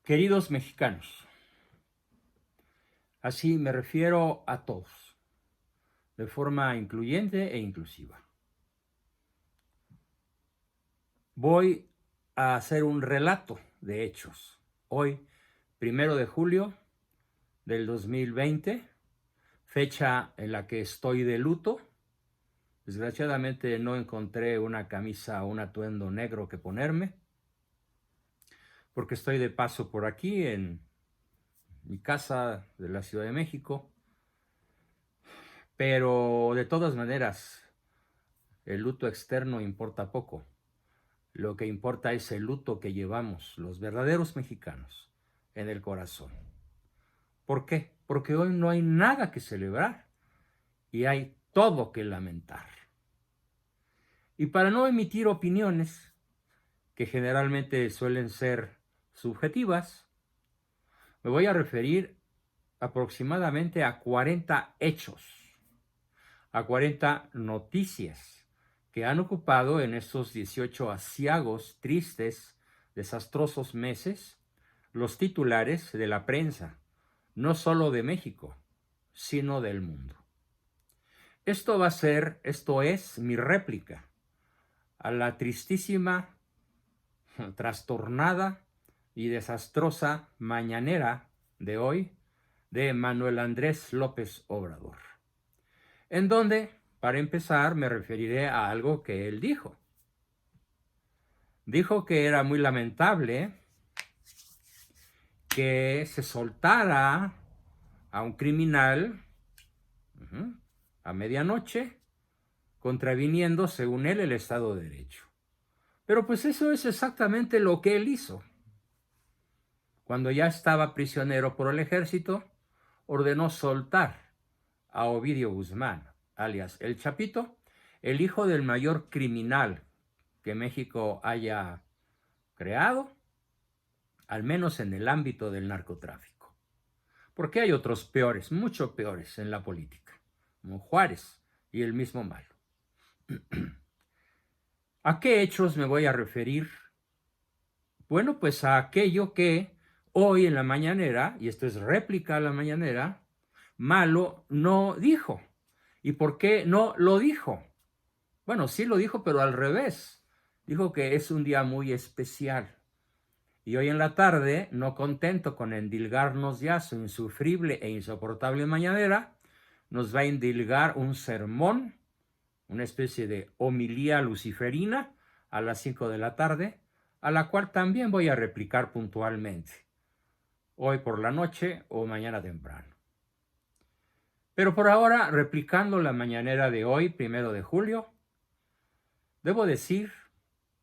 Queridos mexicanos, así me refiero a todos, de forma incluyente e inclusiva. Voy a hacer un relato de hechos. Hoy, 1 de julio del 2020, fecha en la que estoy de luto. Desgraciadamente no encontré una camisa o un atuendo negro que ponerme, porque estoy de paso por aquí en mi casa de la Ciudad de México. Pero de todas maneras, el luto externo importa poco. Lo que importa es el luto que llevamos los verdaderos mexicanos en el corazón. ¿Por qué? Porque hoy no hay nada que celebrar y hay todo que lamentar. Y para no emitir opiniones, que generalmente suelen ser subjetivas, me voy a referir aproximadamente a 40 hechos, a 40 noticias que han ocupado en estos 18 aciagos, tristes, desastrosos meses los titulares de la prensa, no solo de México, sino del mundo. Esto es mi réplica a la tristísima, trastornada y desastrosa mañanera de hoy de Manuel Andrés López Obrador, en donde, para empezar, me referiré a algo que él dijo. Dijo que era muy lamentable que se soltara a un criminal a medianoche, contraviniendo, según él, el Estado de Derecho. Pero pues eso es exactamente lo que él hizo. Cuando ya estaba prisionero por el ejército, ordenó soltar a Ovidio Guzmán, alias El Chapito, el hijo del mayor criminal que México haya creado, al menos en el ámbito del narcotráfico. Porque hay otros peores, mucho peores en la política, como Juárez y el mismo Malo. ¿A qué hechos me voy a referir? Bueno, pues a aquello que hoy en la mañanera, y esto es réplica a la mañanera, Malo no dijo. ¿Y por qué no lo dijo? Bueno, sí lo dijo, pero al revés. Dijo que es un día muy especial. Y hoy en la tarde, no contento con endilgarnos ya su insufrible e insoportable mañanera, nos va a endilgar un sermón, una especie de homilía luciferina a las 5 de la tarde, a la cual también voy a replicar puntualmente, hoy por la noche o mañana temprano. Pero por ahora, replicando la mañanera de hoy, 1 de julio, debo decir,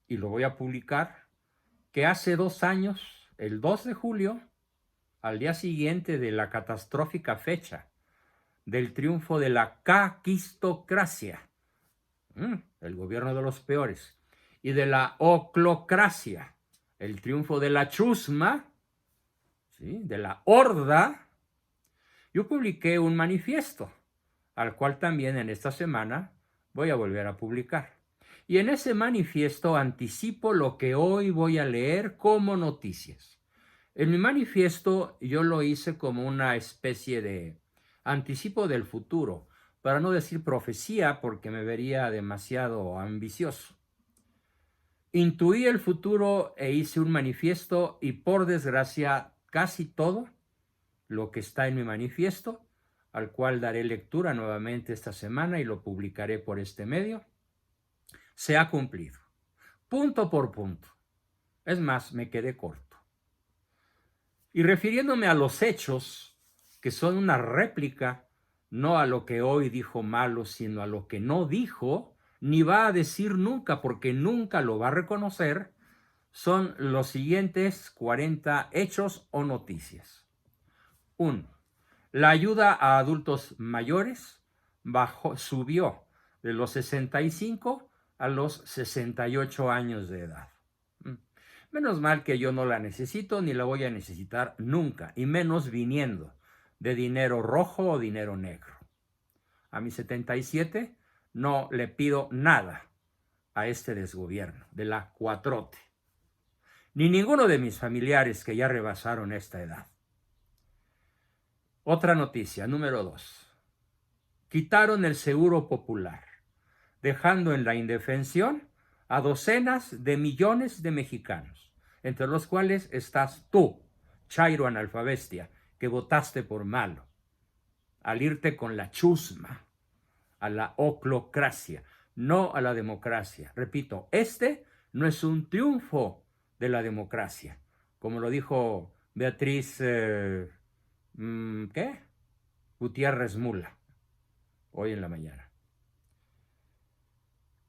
y lo voy a publicar, que hace 2 años, el 2 de julio, al día siguiente de la catastrófica fecha del triunfo de la caquistocracia, el gobierno de los peores, y de la oclocracia, el triunfo de la chusma, ¿sí?, de la horda, yo publiqué un manifiesto, al cual también en esta semana voy a volver a publicar. Y en ese manifiesto anticipo lo que hoy voy a leer como noticias. En mi manifiesto yo lo hice como una especie de anticipo del futuro, para no decir profecía porque me vería demasiado ambicioso. Intuí el futuro e hice un manifiesto y por desgracia casi todo lo que está en mi manifiesto, al cual daré lectura nuevamente esta semana y lo publicaré por este medio, se ha cumplido, punto por punto. Es más, me quedé corto. Y refiriéndome a los hechos, que son una réplica, no a lo que hoy dijo Malo, sino a lo que no dijo, ni va a decir nunca, porque nunca lo va a reconocer, son los siguientes 40 hechos o noticias. 1. La ayuda a adultos mayores subió de los 65 a los 68 años de edad. Menos mal que yo no la necesito ni la voy a necesitar nunca, y menos viniendo de dinero rojo o dinero negro. A mis 77 no le pido nada a este desgobierno de la 4T. ni ninguno de mis familiares que ya rebasaron esta edad. Otra noticia, número 2. Quitaron el seguro popular, dejando en la indefensión a docenas de millones de mexicanos, entre los cuales estás tú, chairo analfabestia, que votaste por malo, al irte con la chusma, a la oclocracia, no a la democracia. Repito, este no es un triunfo de la democracia, como lo dijo Beatriz, Gutiérrez Mula, hoy en la mañana.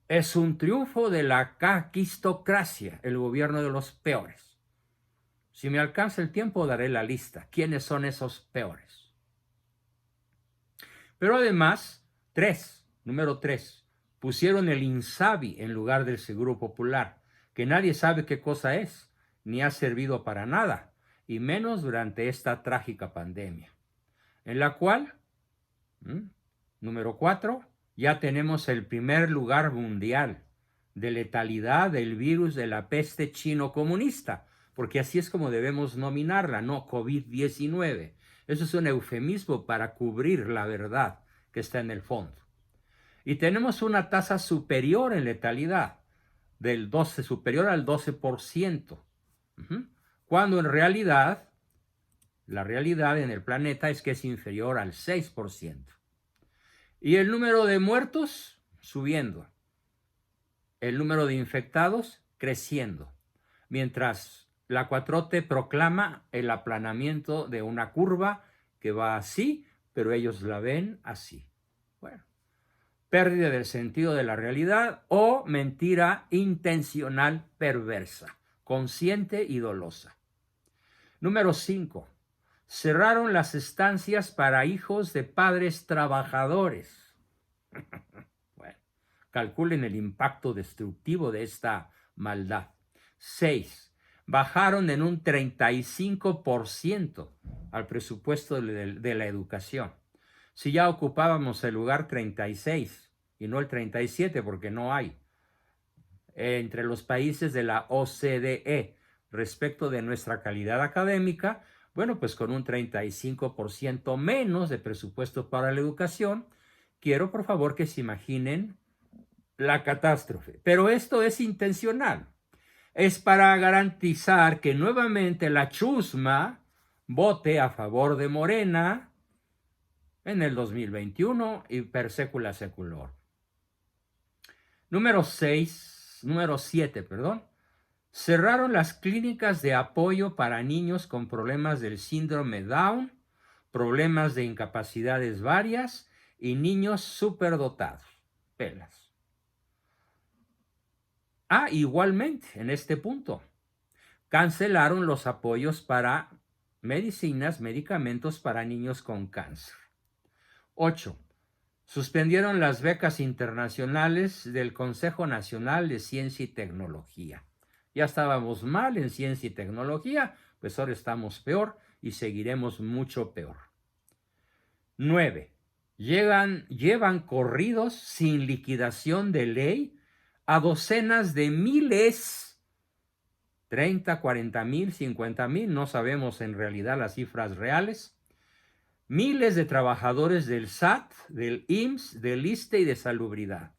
Es un triunfo de la caquistocracia, el gobierno de los peores. Si me alcanza el tiempo, daré la lista. ¿Quiénes son esos peores? Pero además, número 3, pusieron el INSABI en lugar del Seguro Popular, que nadie sabe qué cosa es, ni ha servido para nada, y menos durante esta trágica pandemia, en la cual, número 4, ya tenemos el primer lugar mundial de letalidad del virus de la peste chino-comunista, porque así es como debemos nominarla, no COVID-19. Eso es un eufemismo para cubrir la verdad que está en el fondo. Y tenemos una tasa superior en letalidad, superior al 12%, cuando en realidad, la realidad en el planeta es que es inferior al 6%. Y el número de muertos subiendo, el número de infectados creciendo, mientras la 4T proclama el aplanamiento de una curva que va así, pero ellos la ven así. Bueno, pérdida del sentido de la realidad o mentira intencional perversa, consciente y dolosa. Número 5. Cerraron las estancias para hijos de padres trabajadores. Bueno, calculen el impacto destructivo de esta maldad. 6. Bajaron en un 35% al presupuesto de la educación. Si ya ocupábamos el lugar 36 y no el 37 porque no hay, entre los países de la OCDE respecto de nuestra calidad académica, bueno, pues con un 35% menos de presupuesto para la educación, quiero por favor que se imaginen la catástrofe. Pero esto es intencional. Es para garantizar que nuevamente la chusma vote a favor de Morena en el 2021 y per secula seculor. Número 7, cerraron las clínicas de apoyo para niños con problemas del síndrome Down, problemas de incapacidades varias y niños superdotados. Pelas. Igualmente, en este punto, cancelaron los apoyos para medicamentos para niños con cáncer. 8. Suspendieron las becas internacionales del Consejo Nacional de Ciencia y Tecnología. Ya estábamos mal en ciencia y tecnología, pues ahora estamos peor y seguiremos mucho peor. 9. Llevan corridos sin liquidación de ley a docenas de miles, 30, 40 mil, 50 mil, no sabemos en realidad las cifras reales, miles de trabajadores del SAT, del IMSS, del ISSSTE y de Salubridad.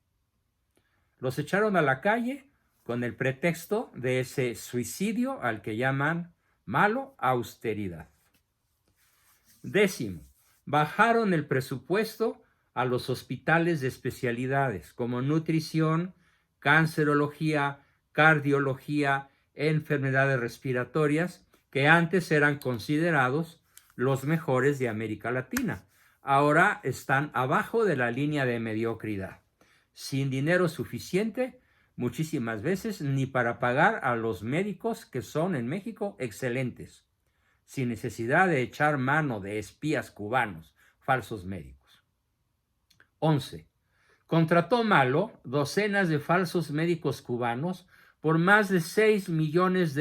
Los echaron a la calle con el pretexto de ese suicidio al que llaman malo austeridad. 10. Bajaron el presupuesto a los hospitales de especialidades como nutrición, cancerología, cardiología, enfermedades respiratorias, que antes eran considerados los mejores de América Latina. Ahora están abajo de la línea de mediocridad, sin dinero suficiente, muchísimas veces ni para pagar a los médicos que son en México excelentes, sin necesidad de echar mano de espías cubanos, falsos médicos. 11. Contrató Malo docenas de falsos médicos cubanos por más de $6 millones,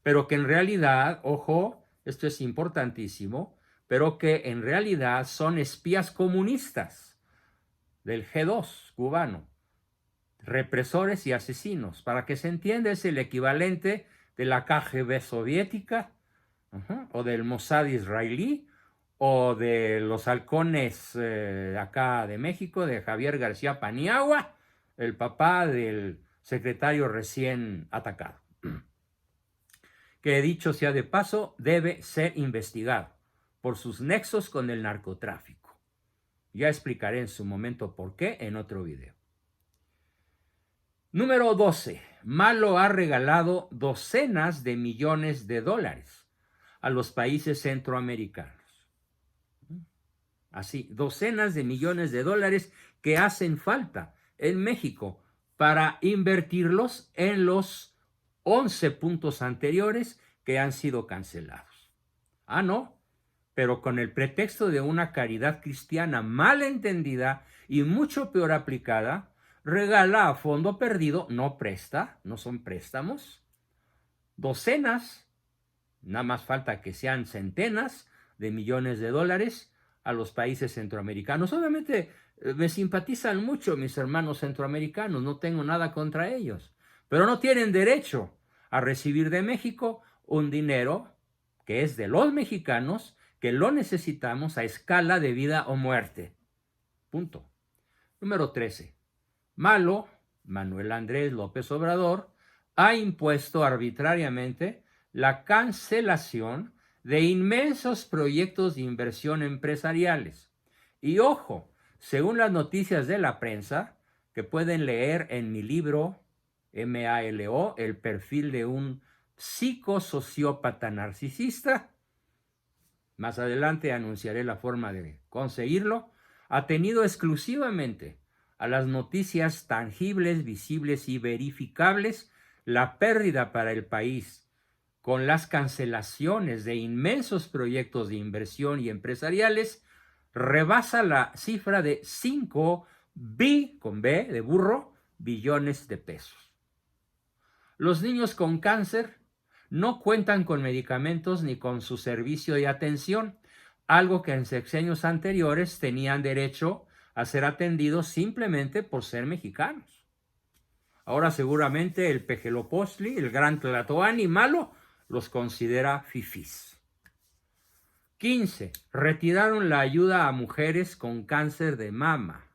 pero que en realidad, ojo, esto es importantísimo, pero que en realidad son espías comunistas del G2 cubano, represores y asesinos. Para que se entienda, es el equivalente de la KGB soviética, o del Mossad israelí, o de los halcones acá de México, de Javier García Paniagua, el papá del secretario recién atacado, que dicho sea de paso, debe ser investigado por sus nexos con el narcotráfico. Ya explicaré en su momento por qué en otro video. Número 12. Malo ha regalado docenas de millones de dólares a los países centroamericanos. Así, docenas de millones de dólares que hacen falta en México para invertirlos en los 11 puntos anteriores que han sido cancelados. Ah, no, pero con el pretexto de una caridad cristiana mal entendida y mucho peor aplicada, regala a fondo perdido, no presta, no son préstamos, docenas, nada más falta que sean centenas de millones de dólares a los países centroamericanos. Obviamente me simpatizan mucho mis hermanos centroamericanos, no tengo nada contra ellos, pero no tienen derecho a recibir de México un dinero que es de los mexicanos, que lo necesitamos a escala de vida o muerte. Punto. Número 13. Malo, Manuel Andrés López Obrador, ha impuesto arbitrariamente la cancelación de inmensos proyectos de inversión empresariales. Y ojo, según las noticias de la prensa, que pueden leer en mi libro MALO, el perfil de un psicosociópata narcisista, más adelante anunciaré la forma de conseguirlo, ha tenido exclusivamente a las noticias tangibles, visibles y verificables la pérdida para el país con las cancelaciones de inmensos proyectos de inversión y empresariales, rebasa la cifra de 5 con B de burro, billones de pesos. Los niños con cáncer no cuentan con medicamentos ni con su servicio de atención, algo que en sexenios anteriores tenían derecho a ser atendidos simplemente por ser mexicanos. Ahora seguramente el Pejelopostli, el gran Tlatoani malo, los considera fifís. 15. Retiraron la ayuda a mujeres con cáncer de mama.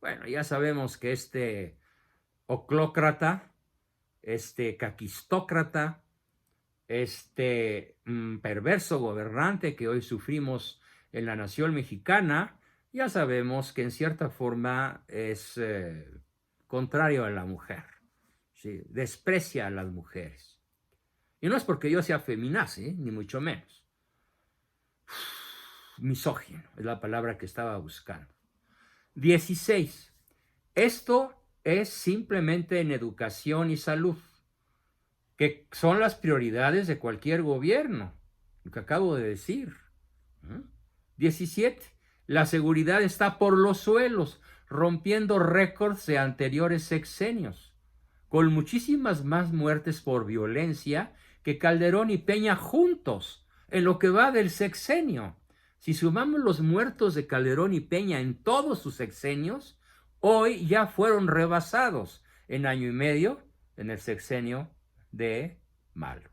Bueno, ya sabemos que este oclócrata, este caquistócrata, este perverso gobernante que hoy sufrimos en la nación mexicana, ya sabemos que en cierta forma es contrario a la mujer, ¿sí? Desprecia a las mujeres. Y no es porque yo sea feminazi, ni mucho menos. Misógino es la palabra que estaba buscando. 16. Esto es simplemente en educación y salud, que son las prioridades de cualquier gobierno, lo que acabo de decir. 17. La seguridad está por los suelos, rompiendo récords de anteriores sexenios, con muchísimas más muertes por violencia que Calderón y Peña juntos en lo que va del sexenio. Si sumamos los muertos de Calderón y Peña en todos sus sexenios, hoy ya fueron rebasados en año y medio en el sexenio de Malo.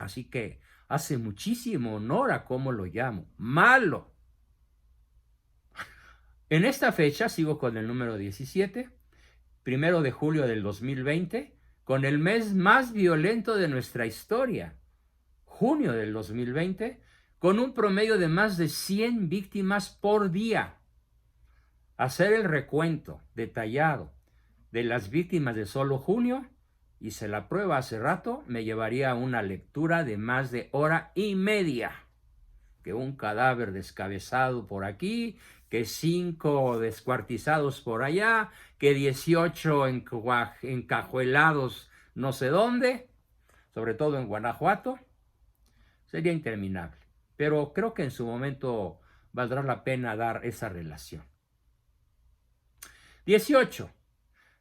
Así que hace muchísimo honor a cómo lo llamo, Malo. En esta fecha, sigo con el número 17, 1 de julio del 2020, con el mes más violento de nuestra historia, junio del 2020, con un promedio de más de 100 víctimas por día. Hacer el recuento detallado de las víctimas de solo junio, hice la prueba hace rato, me llevaría a una lectura de más de hora y media. Que un cadáver descabezado por aquí, que 5 descuartizados por allá, que 18 encajuelados no sé dónde, sobre todo en Guanajuato. Sería interminable, pero creo que en su momento valdrá la pena dar esa relación. 18.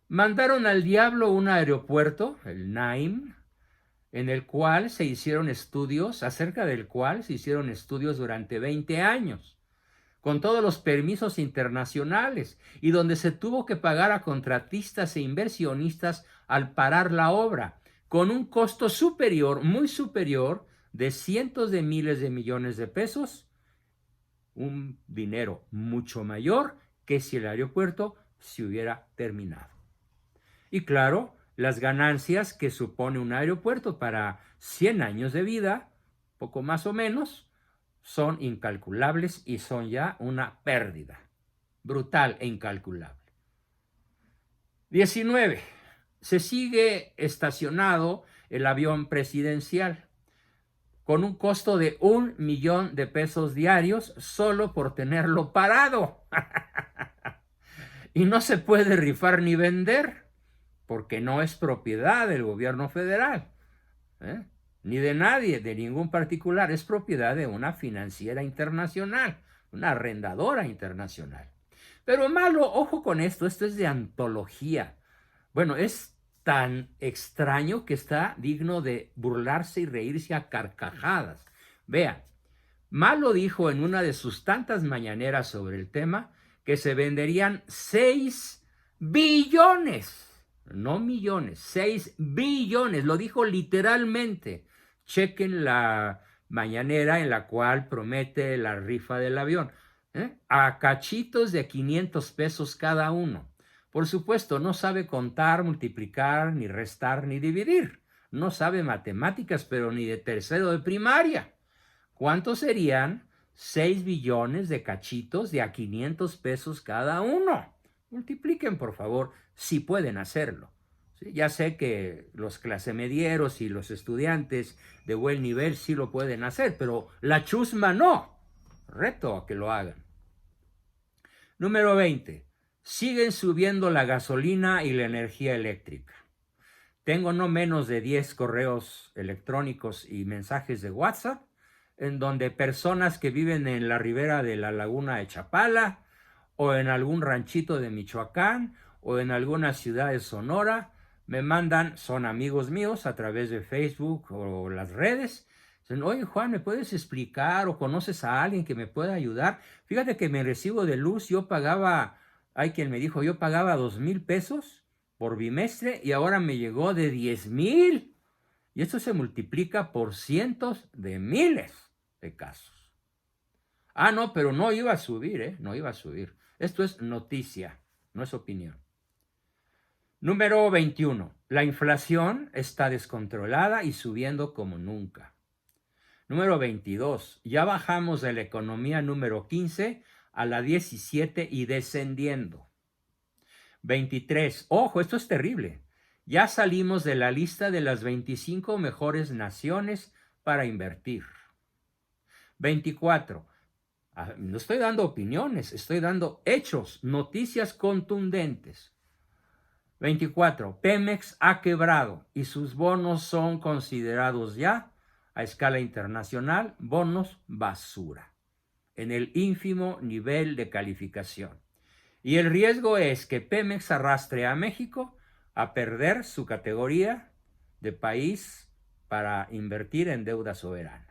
Mandaron al diablo un aeropuerto, el Naim, en el cual se hicieron estudios, acerca del cual se hicieron estudios durante 20 años, con todos los permisos internacionales, y donde se tuvo que pagar a contratistas e inversionistas al parar la obra, con un costo superior, muy superior, de cientos de miles de millones de pesos, un dinero mucho mayor que si el aeropuerto se hubiera terminado. Y claro, las ganancias que supone un aeropuerto para 100 años de vida, poco más o menos, son incalculables y son ya una pérdida brutal e incalculable. 19. Se sigue estacionado el avión presidencial con un costo de $1,000,000 diarios solo por tenerlo parado. Y no se puede rifar ni vender porque no es propiedad del gobierno federal, ni de nadie, de ningún particular. Es propiedad de una financiera internacional, una arrendadora internacional. Pero malo, ojo con esto es de antología. Bueno, es tan extraño que está digno de burlarse y reírse a carcajadas. Vean, Malo dijo en una de sus tantas mañaneras sobre el tema que se venderían 6 billones, no millones, 6 billones, lo dijo literalmente. Chequen la mañanera en la cual promete la rifa del avión, a cachitos de 500 pesos cada uno. Por supuesto, no sabe contar, multiplicar, ni restar, ni dividir. No sabe matemáticas, pero ni de tercero de primaria. ¿Cuántos serían 6 billones de cachitos de a 500 pesos cada uno? Multipliquen, por favor, si pueden hacerlo. ¿Sí? Ya sé que los clasemedieros y los estudiantes de buen nivel sí lo pueden hacer, pero la chusma no. Reto a que lo hagan. Número 20. Siguen subiendo la gasolina y la energía eléctrica. Tengo no menos de 10 correos electrónicos y mensajes de WhatsApp en donde personas que viven en la ribera de la laguna de Chapala o en algún ranchito de Michoacán o en alguna ciudad de Sonora me mandan, son amigos míos a través de Facebook o las redes. Dicen, oye Juan, ¿me puedes explicar o conoces a alguien que me pueda ayudar? Fíjate que mi recibo de luz yo pagaba, hay quien me dijo, yo pagaba 2,000 pesos por bimestre y ahora me llegó de 10,000. Y esto se multiplica por cientos de miles de casos. Ah, no, pero no iba a subir, no iba a subir. Esto es noticia, no es opinión. Número 21. La inflación está descontrolada y subiendo como nunca. Número 22. Ya bajamos de la economía número 15 a la 17 y descendiendo. 23. Ojo, esto es terrible. Ya salimos de la lista de las 25 mejores naciones para invertir. 24. No estoy dando opiniones, estoy dando hechos, noticias contundentes. 24. Pemex ha quebrado y sus bonos son considerados ya, a escala internacional, bonos basura, en el ínfimo nivel de calificación. Y el riesgo es que Pemex arrastre a México a perder su categoría de país para invertir en deuda soberana.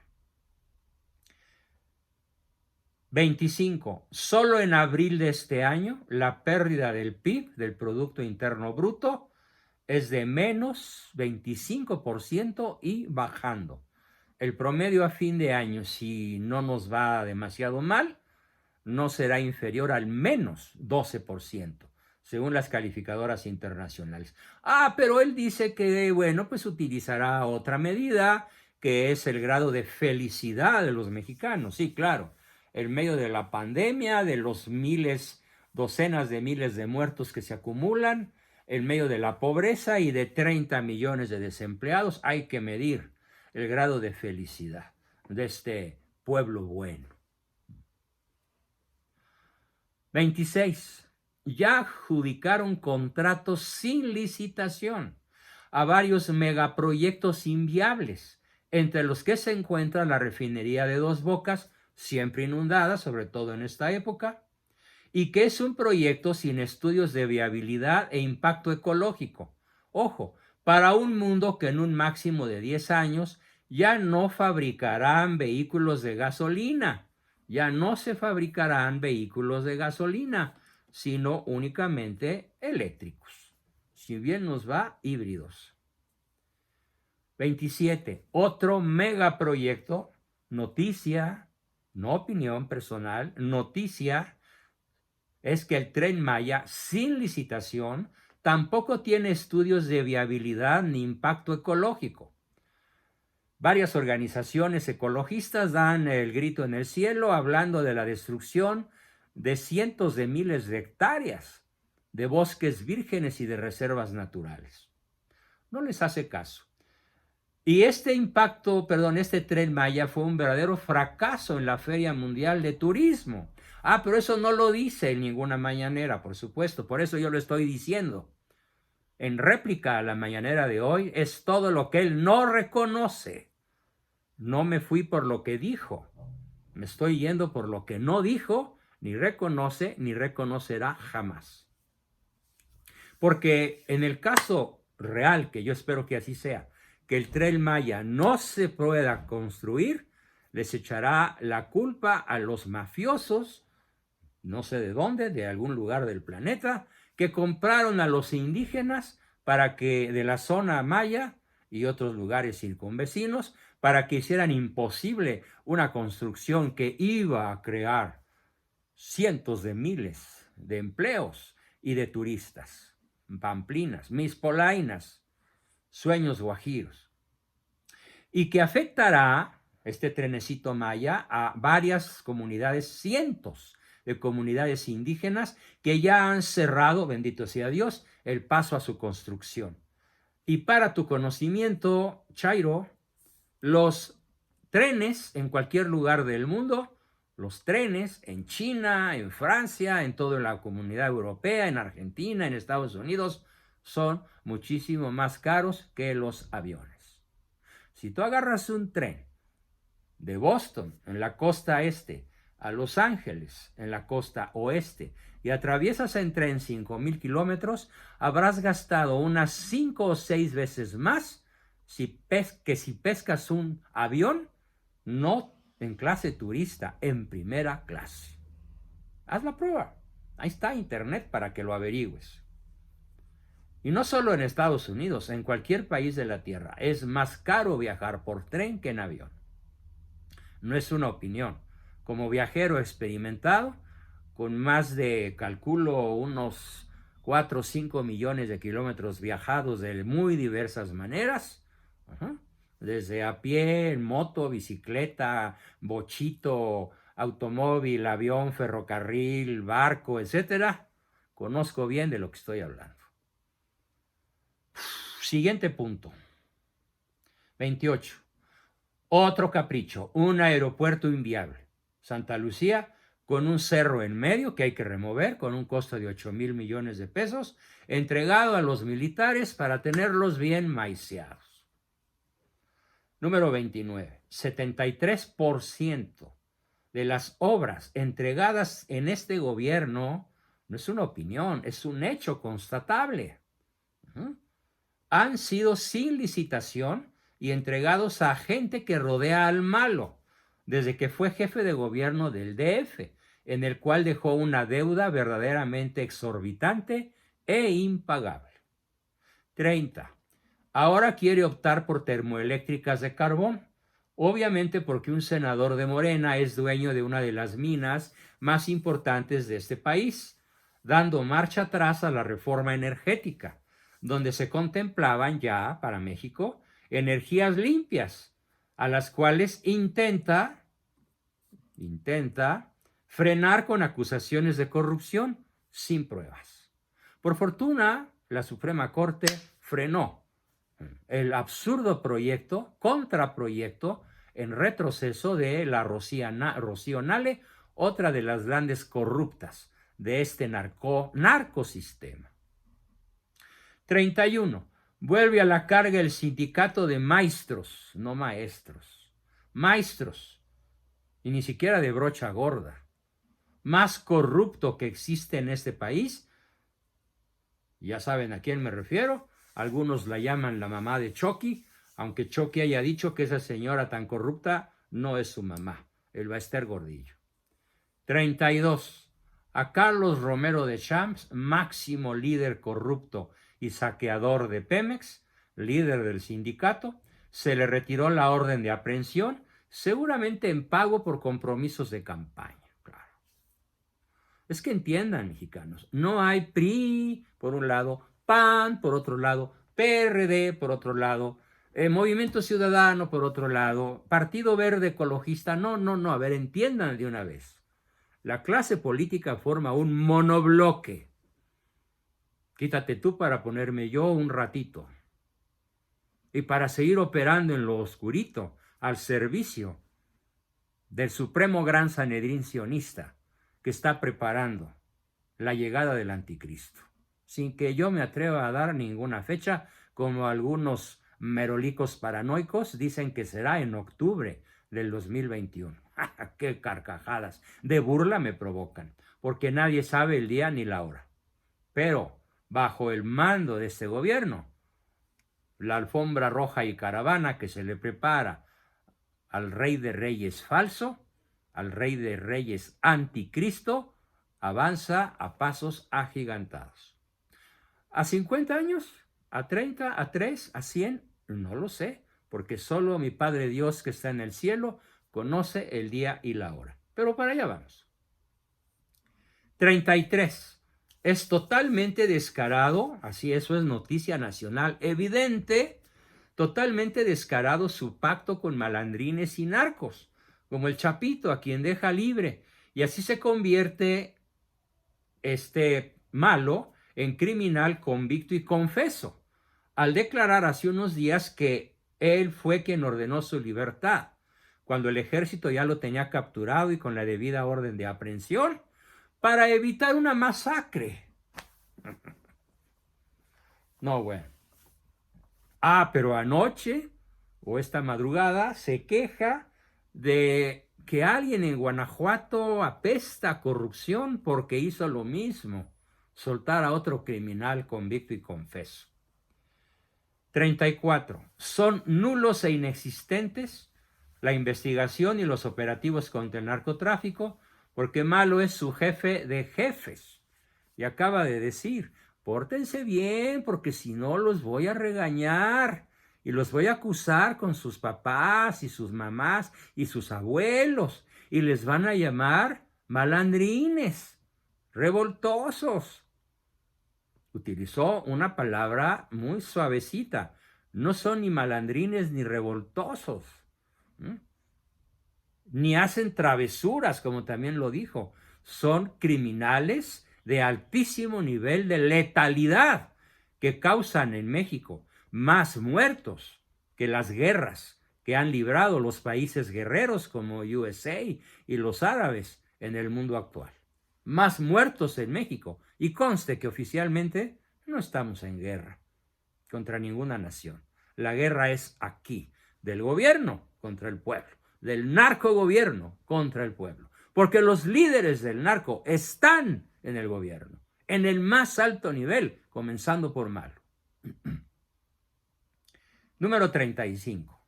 25. Solo en abril de este año, la pérdida del PIB, del Producto Interno Bruto, es de menos 25% y bajando. El promedio a fin de año, si no nos va demasiado mal, no será inferior al menos 12%, según las calificadoras internacionales. Pero él dice que, bueno, pues utilizará otra medida, que es el grado de felicidad de los mexicanos. Sí, claro, en medio de la pandemia, de los miles, docenas de miles de muertos que se acumulan, en medio de la pobreza y de 30 millones de desempleados, hay que medir el grado de felicidad de este pueblo bueno. 26. Ya adjudicaron contratos sin licitación a varios megaproyectos inviables, entre los que se encuentra la refinería de Dos Bocas, siempre inundada, sobre todo en esta época, y que es un proyecto sin estudios de viabilidad e impacto ecológico. Ojo, para un mundo que en un máximo de 10 años ya no fabricarán vehículos de gasolina, ya no se fabricarán vehículos de gasolina, sino únicamente eléctricos, si bien nos va, híbridos. 27. Otro megaproyecto, noticia, no opinión personal, noticia, es que el Tren Maya, sin licitación, tampoco tiene estudios de viabilidad ni impacto ecológico. Varias organizaciones ecologistas dan el grito en el cielo hablando de la destrucción de cientos de miles de hectáreas de bosques vírgenes y de reservas naturales. No les hace caso. Y este Tren Maya fue un verdadero fracaso en la Feria Mundial de Turismo. Pero eso no lo dice en ninguna mañanera, por supuesto, por eso yo lo estoy diciendo. En réplica a la mañanera de hoy es todo lo que él no reconoce. No me fui por lo que dijo, me estoy yendo por lo que no dijo, ni reconoce, ni reconocerá jamás. Porque en el caso real, que yo espero que así sea, que el Tren Maya no se pueda construir, les echará la culpa a los mafiosos, no sé de dónde, de algún lugar del planeta, que compraron a los indígenas para que de la zona maya y otros lugares circunvecinos, para que hicieran imposible una construcción que iba a crear cientos de miles de empleos y de turistas, pamplinas, mispolainas, sueños guajiros, y que afectará este trenecito maya a varias comunidades, cientos de comunidades indígenas que ya han cerrado, bendito sea Dios, el paso a su construcción. Y para tu conocimiento, Chairo, los trenes en cualquier lugar del mundo, los trenes en China, en Francia, en toda la comunidad europea, en Argentina, en Estados Unidos, son muchísimo más caros que los aviones. Si tú agarras un tren de Boston, en la costa este, a Los Ángeles, en la costa oeste, y atraviesas en tren 5,000 kilómetros, habrás gastado unas 5 o 6 veces más que si pescas un avión, no en clase turista, en primera clase. Haz la prueba. Ahí está internet para que lo averigües. Y no solo en Estados Unidos, en cualquier país de la Tierra, es más caro viajar por tren que en avión. No es una opinión. Como viajero experimentado, con más de, calculo, unos 4 o 5 millones de kilómetros viajados de muy diversas maneras, desde a pie, en moto, bicicleta, bochito, automóvil, avión, ferrocarril, barco, etcétera, conozco bien de lo que estoy hablando. Siguiente punto. 28. Otro capricho, un aeropuerto inviable. Santa Lucía, con un cerro en medio que hay que remover, con un costo de 8,000 millones de pesos, entregado a los militares para tenerlos bien maiceados. Número 29. 73% de las obras entregadas en este gobierno, no es una opinión, es un hecho constatable, han sido sin licitación y entregados a gente que rodea al malo, desde que fue jefe de gobierno del DF, en el cual dejó una deuda verdaderamente exorbitante e impagable. 30. Ahora quiere optar por termoeléctricas de carbón, obviamente porque un senador de Morena es dueño de una de las minas más importantes de este país, dando marcha atrás a la reforma energética, donde se contemplaban ya para México energías limpias, a las cuales intenta frenar con acusaciones de corrupción sin pruebas. Por fortuna, la Suprema Corte frenó el absurdo contraproyecto en retroceso de la Rocío Nale, otra de las grandes corruptas de este narcosistema. 31. Vuelve a la carga el sindicato de maestros, no maestros, maestros, y ni siquiera de brocha gorda, más corrupto que existe en este país. Ya saben a quién me refiero. Algunos la llaman la mamá de Chucky, aunque Chucky haya dicho que esa señora tan corrupta no es su mamá, el Baester Gordillo. 32. A Carlos Romero de Champs, máximo líder corrupto y saqueador de Pemex, líder del sindicato, se le retiró la orden de aprehensión, seguramente en pago por compromisos de campaña. Claro. Es que entiendan, mexicanos, no hay PRI por un lado, PAN por otro lado, PRD por otro lado, Movimiento Ciudadano por otro lado, Partido Verde Ecologista. No, no, no. A ver, entiendan de una vez. La clase política forma un monobloque. Quítate tú para ponerme yo un ratito. Y para seguir operando en lo oscurito, al servicio del supremo gran Sanedrín sionista que está preparando la llegada del anticristo. Sin que yo me atreva a dar ninguna fecha, como algunos merolicos paranoicos dicen que será en octubre del 2021. ¡Qué carcajadas! De burla me provocan, porque nadie sabe el día ni la hora. Pero bajo el mando de este gobierno, la alfombra roja y caravana que se le prepara al rey de reyes falso, al rey de reyes anticristo, avanza a pasos agigantados. ¿A 50 años? ¿A 30? ¿A 3? ¿A 100? No lo sé, porque solo mi Padre Dios que está en el cielo conoce el día y la hora. Pero para allá vamos. 33. Es totalmente descarado, así eso es noticia nacional evidente, totalmente descarado su pacto con malandrines y narcos, como el Chapito, a quien deja libre, y así se convierte este malo en criminal convicto y confeso, al declarar hace unos días que él fue quien ordenó su libertad, cuando el ejército ya lo tenía capturado y con la debida orden de aprehensión, para evitar una masacre. No, bueno. Pero anoche, o esta madrugada, se queja de que alguien en Guanajuato apesta a corrupción porque hizo lo mismo, soltar a otro criminal convicto y confeso. 34. Son nulos e inexistentes la investigación y los operativos contra el narcotráfico, porque malo es su jefe de jefes. Y acaba de decir, pórtense bien, porque si no los voy a regañar y los voy a acusar con sus papás y sus mamás y sus abuelos, y les van a llamar malandrines, revoltosos. Utilizó una palabra muy suavecita. No son ni malandrines ni revoltosos. Ni hacen travesuras, como también lo dijo. Son criminales de altísimo nivel de letalidad que causan en México más muertos que las guerras que han librado los países guerreros como USA y los árabes en el mundo actual. Más muertos en México. Y conste que oficialmente no estamos en guerra contra ninguna nación. La guerra es aquí, del gobierno contra el pueblo, del narcogobierno contra el pueblo, porque los líderes del narco están en el gobierno, en el más alto nivel, comenzando por malo. Número 35.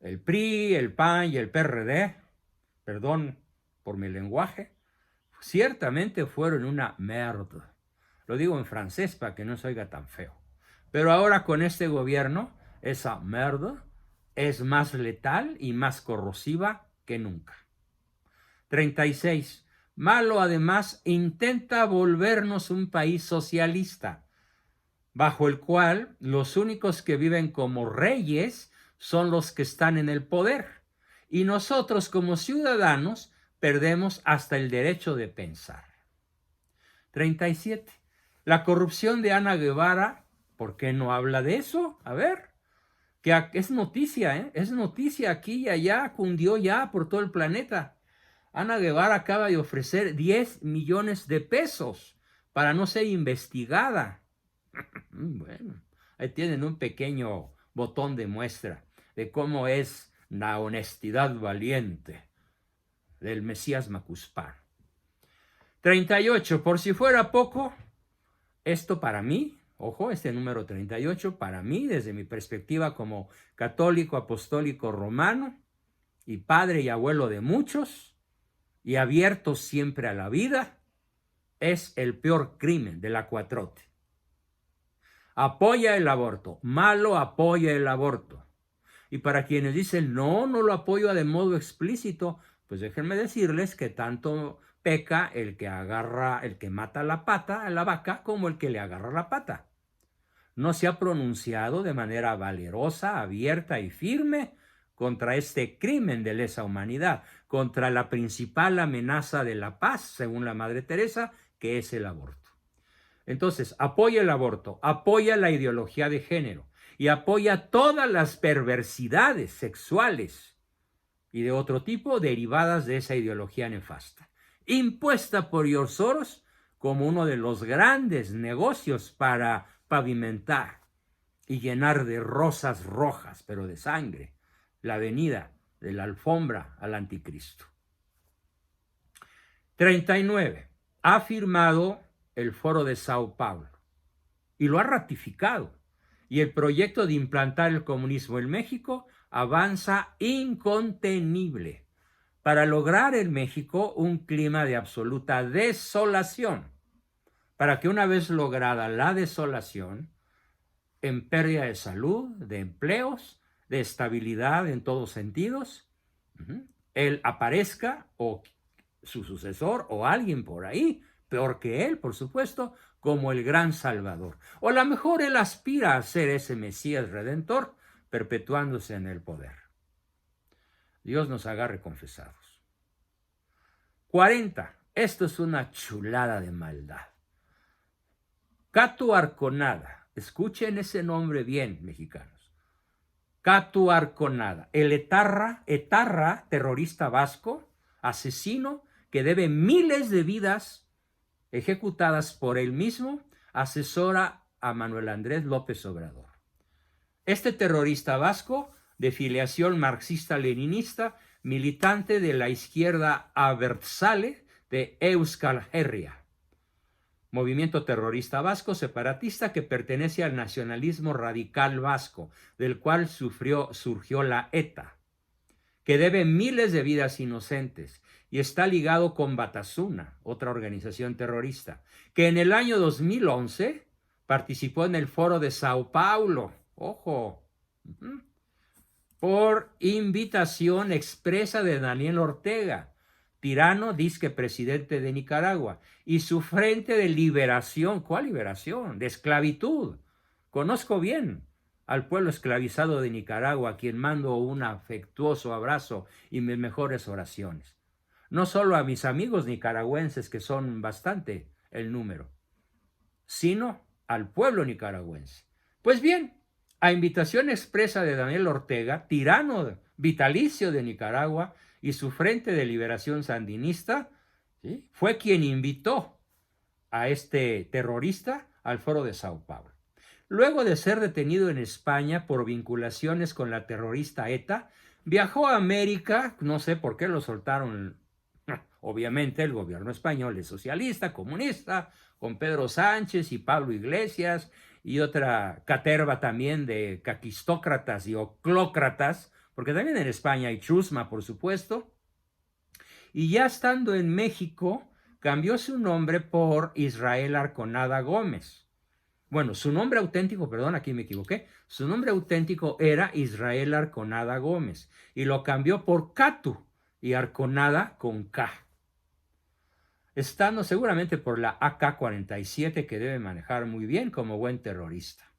El PRI, el PAN y el PRD, perdón por mi lenguaje, ciertamente fueron una merda. Lo digo en francés para que no se oiga tan feo. Pero ahora con este gobierno, esa merda es más letal y más corrosiva que nunca. 36. Malo además intenta volvernos un país socialista, bajo el cual los únicos que viven como reyes son los que están en el poder. Y nosotros como ciudadanos perdemos hasta el derecho de pensar. 37. La corrupción de Ana Guevara, ¿por qué no habla de eso? A ver, que es noticia, ¿eh? Es noticia aquí y allá, cundió ya por todo el planeta. Ana Guevara acaba de ofrecer 10 millones de pesos para no ser investigada. Bueno, ahí tienen un pequeño botón de muestra de cómo es la honestidad valiente del Mesías Macuspano. 38. Por si fuera poco, esto para mí, ojo, este número 38, para mí, desde mi perspectiva como católico, apostólico, romano, y padre y abuelo de muchos, y abierto siempre a la vida, es el peor crimen de la 4T. Apoya el aborto, malo apoya el aborto. Y para quienes dicen, no, no lo apoyo de modo explícito, pues déjenme decirles que tanto peca el que mata la pata a la vaca como el que le agarra la pata. No se ha pronunciado de manera valerosa, abierta y firme contra este crimen de lesa humanidad, contra la principal amenaza de la paz, según la Madre Teresa, que es el aborto. Entonces, apoya el aborto, apoya la ideología de género y apoya todas las perversidades sexuales y de otro tipo derivadas de esa ideología nefasta, impuesta por George Soros como uno de los grandes negocios para pavimentar y llenar de rosas rojas, pero de sangre, la avenida de la alfombra al anticristo. 39. Ha firmado el Foro de Sao Paulo y lo ha ratificado. Y el proyecto de implantar el comunismo en México avanza incontenible para lograr en México un clima de absoluta desolación, para que una vez lograda la desolación, en pérdida de salud, de empleos, de estabilidad en todos sentidos, él aparezca o su sucesor o alguien por ahí, peor que él, por supuesto, como el gran Salvador. O a lo mejor él aspira a ser ese Mesías Redentor, perpetuándose en el poder. Dios nos agarre confesados. 40. Esto es una chulada de maldad. Catu Arconada. Escuchen ese nombre bien, mexicanos. Catu Arconada, el etarra terrorista vasco, asesino que debe miles de vidas ejecutadas por él mismo, asesora a Manuel Andrés López Obrador. Este terrorista vasco, de filiación marxista-leninista, militante de la izquierda abertzale de Euskal Herria, movimiento terrorista vasco separatista que pertenece al nacionalismo radical vasco, del cual surgió la ETA, que debe miles de vidas inocentes y está ligado con Batasuna, otra organización terrorista, que en el año 2011 participó en el Foro de Sao Paulo, ojo, por invitación expresa de Daniel Ortega, tirano, disque presidente de Nicaragua, y su frente de liberación. ¿Cuál liberación? De esclavitud. Conozco bien al pueblo esclavizado de Nicaragua, a quien mando un afectuoso abrazo y mis mejores oraciones. No solo a mis amigos nicaragüenses, que son bastante el número, sino al pueblo nicaragüense. Pues bien, a invitación expresa de Daniel Ortega, tirano vitalicio de Nicaragua, y su Frente de Liberación Sandinista, ¿sí?, fue quien invitó a este terrorista al Foro de Sao Paulo. Luego de ser detenido en España por vinculaciones con la terrorista ETA, viajó a América, no sé por qué lo soltaron. Obviamente el gobierno español es socialista, comunista, con Pedro Sánchez y Pablo Iglesias y otra caterva también de caquistócratas y oclócratas, porque también en España hay chusma, por supuesto. Y ya estando en México, cambió su nombre por Israel Arconada Gómez. Bueno, su nombre auténtico, perdón, aquí me equivoqué, su nombre auténtico era Israel Arconada Gómez y lo cambió por Catu y Arconada con K, estando seguramente por la AK-47 que debe manejar muy bien como buen terrorista.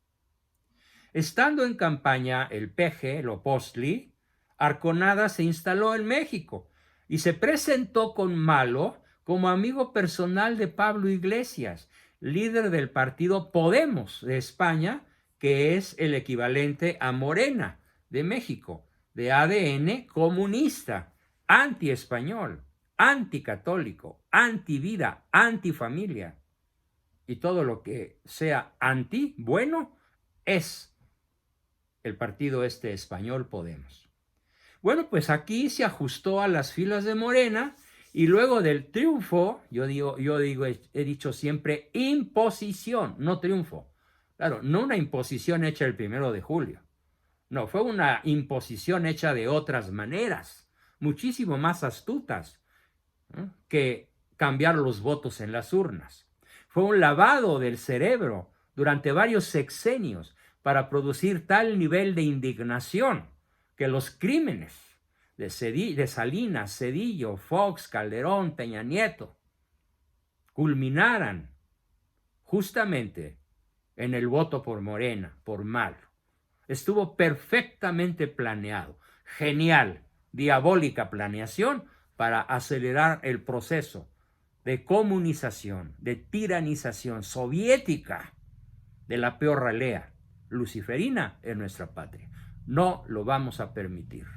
Estando en campaña el PG, el Opostli, Arconada se instaló en México y se presentó con Malo como amigo personal de Pablo Iglesias, líder del partido Podemos de España, que es el equivalente a Morena de México, de ADN comunista, anti-español, anticatólico, anti-vida, anti-familia. Y todo lo que sea anti-bueno es el partido español Podemos. Bueno, pues aquí se ajustó a las filas de Morena y luego del triunfo, he dicho siempre imposición, no triunfo. Claro, no una imposición hecha el 1 de julio. No, fue una imposición hecha de otras maneras, muchísimo más astutas, ¿no?, que cambiar los votos en las urnas. Fue un lavado del cerebro durante varios sexenios para producir tal nivel de indignación que los crímenes de Salinas, Zedillo, Fox, Calderón, Peña Nieto culminaran justamente en el voto por Morena, por Malo. Estuvo perfectamente planeado, genial, diabólica planeación para acelerar el proceso de comunización, de tiranización soviética de la peor ralea luciferina en nuestra patria. No lo vamos a permitir.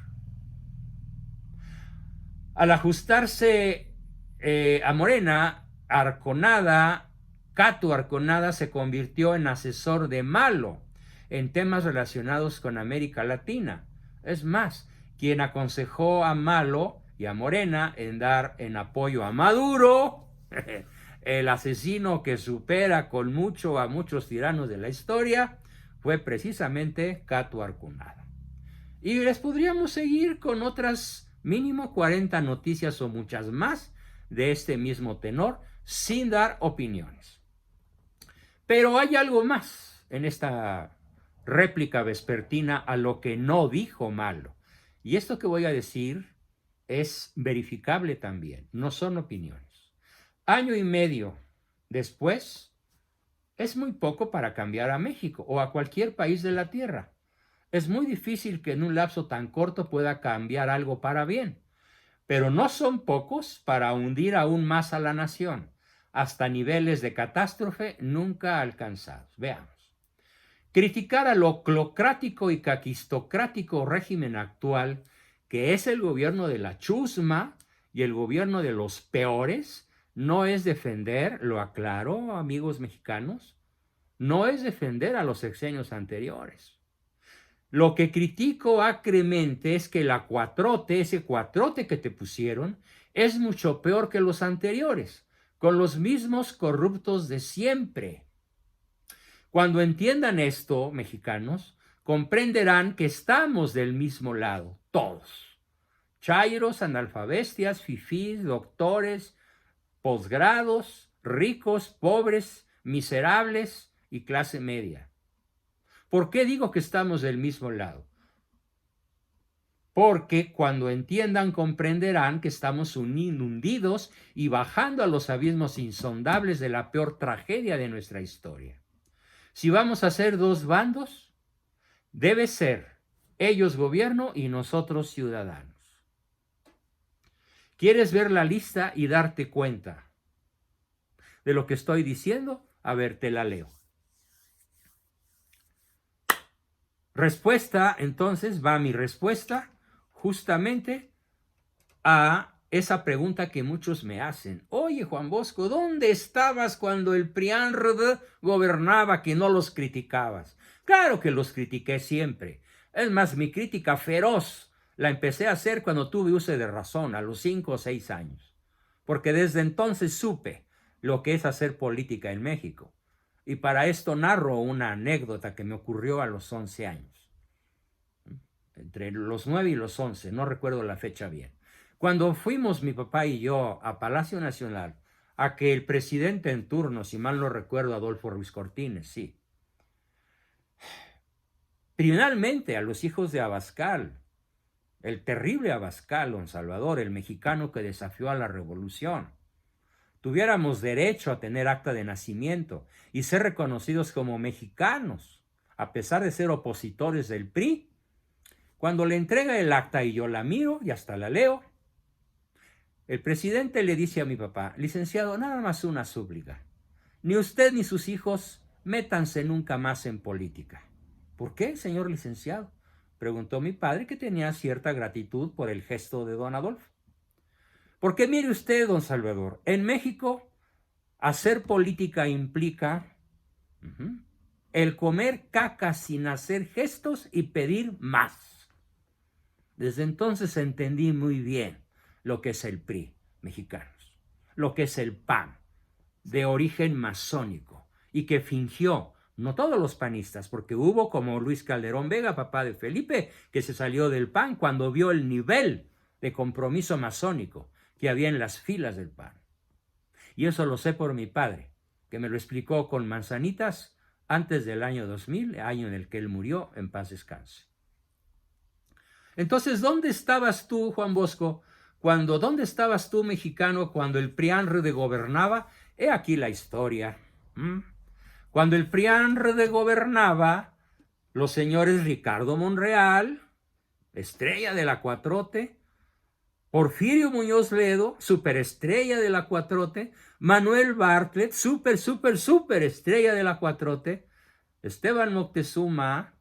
Al ajustarse a Morena, Cato Arconada se convirtió en asesor de Malo en temas relacionados con América Latina. Es más, quien aconsejó a Malo y a Morena en dar en apoyo a Maduro, el asesino que supera con mucho a muchos tiranos de la historia, fue precisamente Cato Arconada. Y les podríamos seguir con otras mínimo 40 noticias o muchas más de este mismo tenor, sin dar opiniones. Pero hay algo más en esta réplica vespertina a lo que no dijo Malo. Y esto que voy a decir es verificable también, no son opiniones. Año y medio después, es muy poco para cambiar a México o a cualquier país de la Tierra. Es muy difícil que en un lapso tan corto pueda cambiar algo para bien, pero no son pocos para hundir aún más a la nación, hasta niveles de catástrofe nunca alcanzados. Veamos. Criticar al oclocrático y caquistocrático régimen actual, que es el gobierno de la chusma y el gobierno de los peores, no es defender, lo aclaro, amigos mexicanos, no es defender a los sexenios anteriores. Lo que critico acremente es que la cuatrote, ese cuatrote que te pusieron, es mucho peor que los anteriores, con los mismos corruptos de siempre. Cuando entiendan esto, mexicanos, comprenderán que estamos del mismo lado, todos. Chairos, analfabestias, fifís, doctores, posgrados, ricos, pobres, miserables y clase media. ¿Por qué digo que estamos del mismo lado? Porque cuando entiendan comprenderán que estamos hundidos y bajando a los abismos insondables de la peor tragedia de nuestra historia. Si vamos a ser dos bandos, debe ser ellos gobierno y nosotros ciudadanos. ¿Quieres ver la lista y darte cuenta de lo que estoy diciendo? A ver, te la leo. Respuesta, entonces, va mi respuesta justamente a esa pregunta que muchos me hacen. Oye, Juan Bosco, ¿dónde estabas cuando el PRIAN gobernaba que no los criticabas? Claro que los critiqué siempre. Es más, mi crítica feroz la empecé a hacer cuando tuve uso de razón, a los 5 o 6 años. Porque desde entonces supe lo que es hacer política en México. Y para esto narro una anécdota que me ocurrió a los 11 años. Entre los 9 y los 11, no recuerdo la fecha bien. Cuando fuimos mi papá y yo a Palacio Nacional, a que el presidente en turno, si mal no recuerdo, Adolfo Ruiz Cortines, sí. Finalmente a los hijos de Abascal, el terrible Abascal, don Salvador, el mexicano que desafió a la revolución, tuviéramos derecho a tener acta de nacimiento y ser reconocidos como mexicanos, a pesar de ser opositores del PRI. Cuando le entrega el acta y yo la miro y hasta la leo, el presidente le dice a mi papá: licenciado, nada más una súplica. Ni usted ni sus hijos métanse nunca más en política. ¿Por qué, señor licenciado?, preguntó mi padre, que tenía cierta gratitud por el gesto de don Adolfo. Porque mire usted, don Salvador, en México hacer política implica el comer caca sin hacer gestos y pedir más. Desde entonces entendí muy bien lo que es el PRI, mexicanos, lo que es el PAN, de origen masónico, y que fingió, no todos los panistas, porque hubo como Luis Calderón Vega, papá de Felipe, que se salió del PAN cuando vio el nivel de compromiso masónico que había en las filas del PAN. Y eso lo sé por mi padre, que me lo explicó con manzanitas antes del año 2000, año en el que él murió, en paz descanse. Entonces, ¿dónde estabas tú, Juan Bosco? ¿Dónde estabas tú, mexicano, cuando el PRIANRE gobernaba? He aquí la historia. Cuando el PRIANRE gobernaba, los señores Ricardo Monreal, estrella de la 4T, Porfirio Muñoz Ledo, superestrella de la 4T, Manuel Bartlett, super estrella de la 4T, Esteban Moctezuma,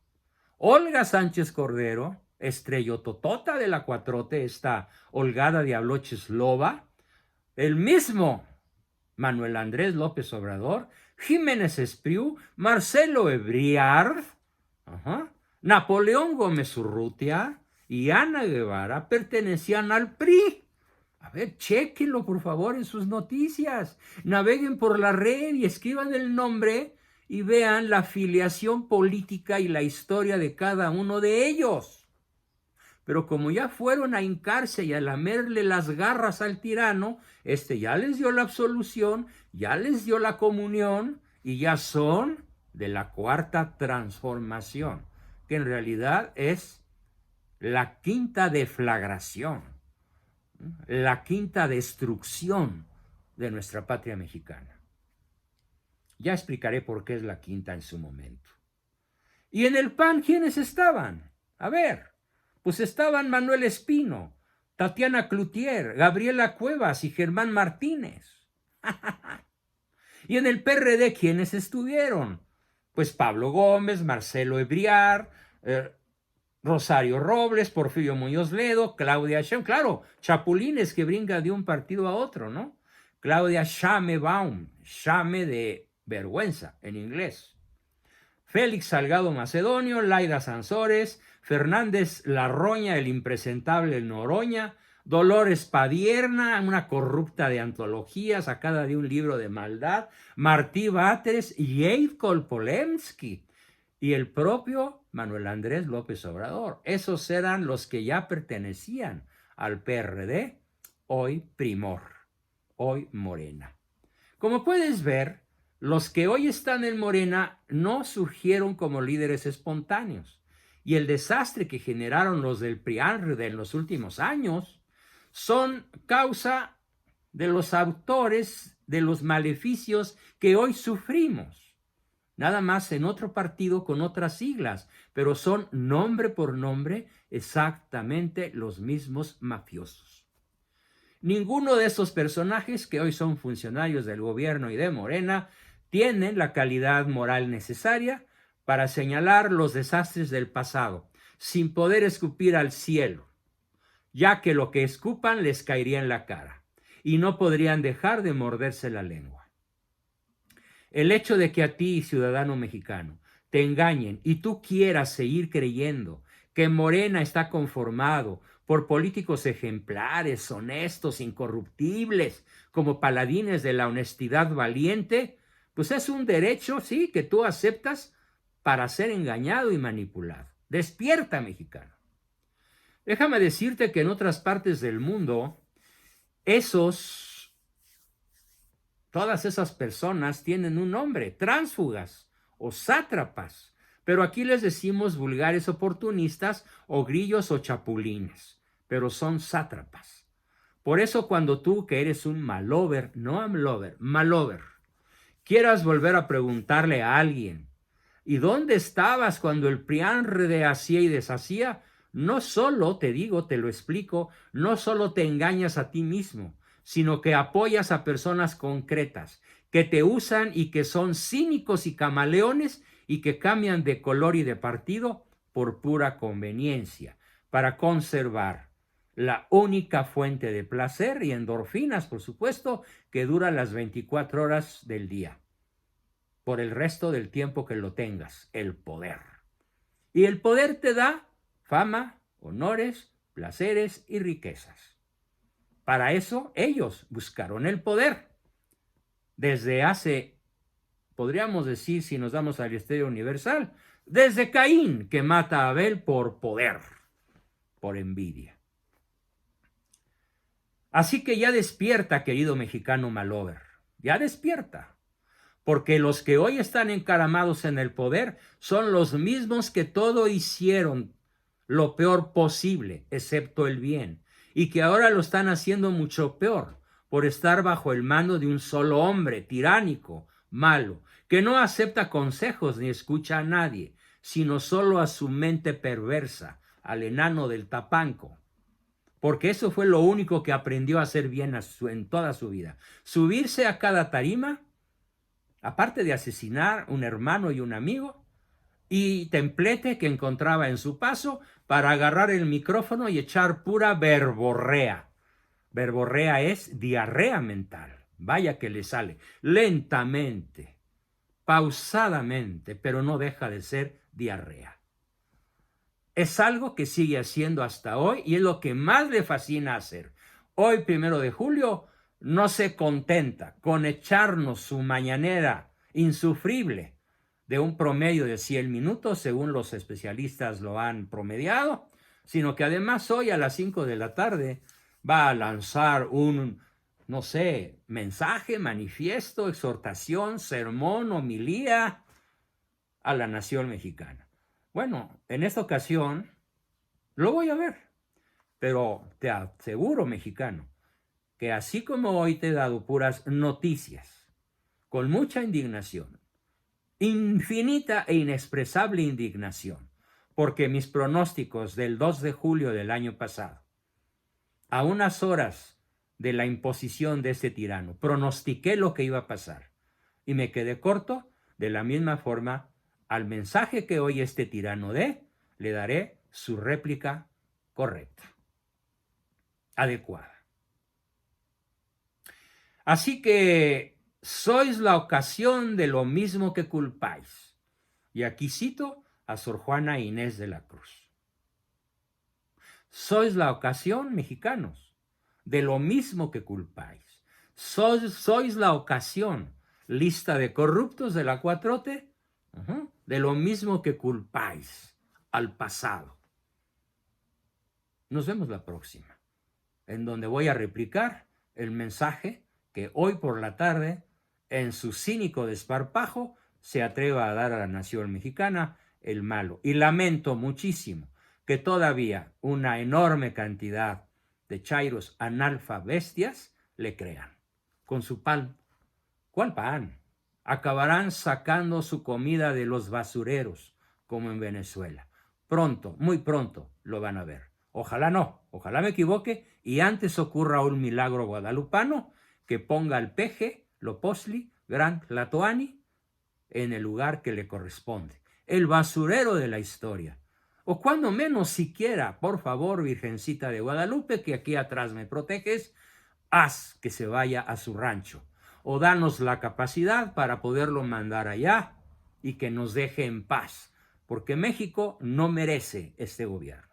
Olga Sánchez Cordero, estrellototota de la 4T, esta Olgada Diablocheslova, el mismo Manuel Andrés López Obrador, Jiménez Espriu, Marcelo Ebrard, Napoleón Gómez Urrutia y Ana Guevara pertenecían al PRI. A ver, chéquenlo por favor en sus noticias. Naveguen por la red y escriban el nombre y vean la afiliación política y la historia de cada uno de ellos. Pero como ya fueron a hincarse y a lamerle las garras al tirano, ya les dio la absolución, ya les dio la comunión y ya son de la cuarta transformación, que en realidad es la quinta deflagración, la quinta destrucción de nuestra patria mexicana. Ya explicaré por qué es la quinta en su momento. Y en el PAN, ¿quiénes estaban? A ver, pues estaban Manuel Espino, Tatiana Cloutier, Gabriela Cuevas y Germán Martínez. Y en el PRD, ¿quiénes estuvieron? Pues Pablo Gómez, Marcelo Ebrard, Rosario Robles, Porfirio Muñoz Ledo, Claudia Sheinbaum, claro, chapulines que brincan de un partido a otro, ¿no? Claudia Sheinbaum, Shame de vergüenza en inglés. Félix Salgado Macedonio, Laida Sansores, Fernández Larroña, el impresentable el Noroña, Dolores Padierna, una corrupta de antología sacada de un libro de maldad, Martí Batres y Eid Kolpolemsky y el propio Manuel Andrés López Obrador. Esos eran los que ya pertenecían al PRD, hoy Primor, hoy Morena. Como puedes ver, los que hoy están en Morena no surgieron como líderes espontáneos. Y el desastre que generaron los del PRIANRE en los últimos años son causa de los autores de los maleficios que hoy sufrimos. Nada más en otro partido con otras siglas, pero son nombre por nombre exactamente los mismos mafiosos. Ninguno de esos personajes que hoy son funcionarios del gobierno y de Morena tienen la calidad moral necesaria para señalar los desastres del pasado, sin poder escupir al cielo, ya que lo que escupan les caería en la cara y no podrían dejar de morderse la lengua. El hecho de que a ti, ciudadano mexicano, te engañen y tú quieras seguir creyendo que Morena está conformado por políticos ejemplares, honestos, incorruptibles, como paladines de la honestidad valiente, pues es un derecho, sí, que tú aceptas para ser engañado y manipulado. Despierta, mexicano. Déjame decirte que en otras partes del mundo, todas esas personas tienen un nombre, tránsfugas o sátrapas, pero aquí les decimos vulgares oportunistas o grillos o chapulines, pero son sátrapas. Por eso cuando tú, que eres un malover, no amlover, malover, quieras volver a preguntarle a alguien, ¿y dónde estabas cuando el PRIANRE hacía y deshacía? No solo, te digo, te lo explico, no solo te engañas a ti mismo, sino que apoyas a personas concretas, que te usan y que son cínicos y camaleones y que cambian de color y de partido por pura conveniencia, para conservar la única fuente de placer y endorfinas, por supuesto, que dura las 24 horas del día, por el resto del tiempo que lo tengas, el poder. Y el poder te da fama, honores, placeres y riquezas. Para eso ellos buscaron el poder. Desde hace, podríamos decir, si nos damos al Historia Universal, desde Caín, que mata a Abel por poder, por envidia. Así que ya despierta, querido mexicano malover, ya despierta, porque los que hoy están encaramados en el poder son los mismos que todo hicieron lo peor posible, excepto el bien, y que ahora lo están haciendo mucho peor por estar bajo el mando de un solo hombre tiránico, malo, que no acepta consejos ni escucha a nadie, sino solo a su mente perversa, al enano del Tapanco. Porque eso fue lo único que aprendió a hacer bien en toda su vida. Subirse a cada tarima, aparte de asesinar un hermano y un amigo, y templete que encontraba en su paso para agarrar el micrófono y echar pura verborrea. Verborrea es diarrea mental. Vaya que le sale lentamente, pausadamente, pero no deja de ser diarrea. Es algo que sigue haciendo hasta hoy y es lo que más le fascina hacer. Hoy, 1 de julio, no se contenta con echarnos su mañanera insufrible de un promedio de 100 minutos, según los especialistas lo han promediado, sino que además hoy a las 5 de la tarde va a lanzar un, no sé, mensaje, manifiesto, exhortación, sermón, homilía a la nación mexicana. Bueno, en esta ocasión lo voy a ver, pero te aseguro, mexicano, que así como hoy te he dado puras noticias, con mucha indignación, infinita e inexpresable indignación, porque mis pronósticos del 2 de julio del año pasado, a unas horas de la imposición de ese tirano, pronostiqué lo que iba a pasar y me quedé corto. De la misma forma, al mensaje que hoy este tirano dé, le daré su réplica correcta, adecuada. Así que sois la ocasión de lo mismo que culpáis. Y aquí cito a Sor Juana Inés de la Cruz. Sois la ocasión, mexicanos, de lo mismo que culpáis. Sois la ocasión, lista de corruptos de la 4T, de lo mismo que culpáis al pasado. Nos vemos la próxima, en donde voy a replicar el mensaje que hoy por la tarde, en su cínico desparpajo, se atreva a dar a la nación mexicana el malo. Y lamento muchísimo que todavía una enorme cantidad de chairos analfabestias le crean. Con su pan. ¿Cuál pan? Acabarán sacando su comida de los basureros, como en Venezuela. Pronto, muy pronto, lo van a ver. Ojalá no, ojalá me equivoque y antes ocurra un milagro guadalupano que ponga al peje, Lopozli, Gran Tlatoani en el lugar que le corresponde, el basurero de la historia. O cuando menos siquiera, por favor, Virgencita de Guadalupe, que aquí atrás me proteges, haz que se vaya a su rancho. O danos la capacidad para poderlo mandar allá y que nos deje en paz, porque México no merece este gobierno.